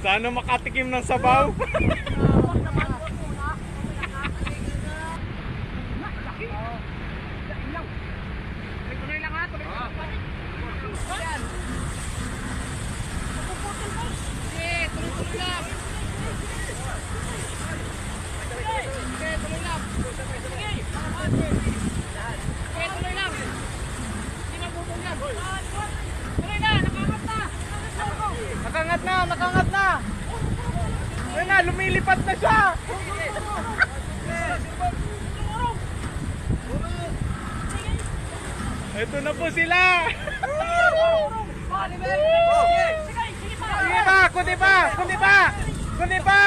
Sana makatikim ng sabaw. Tuloy lang ha, tuloy lang. Yan. Sige, tuloy lang. Sige, tuloy lang. Sige, tuloy lang. Hindi mabubog yan. Tuloy na, nakangat na. Nakangat na, nakangat na. Ayun na, lumilipad na siya. Ito na po sila. Sige pa, kundi pa, kundi pa, kundi pa.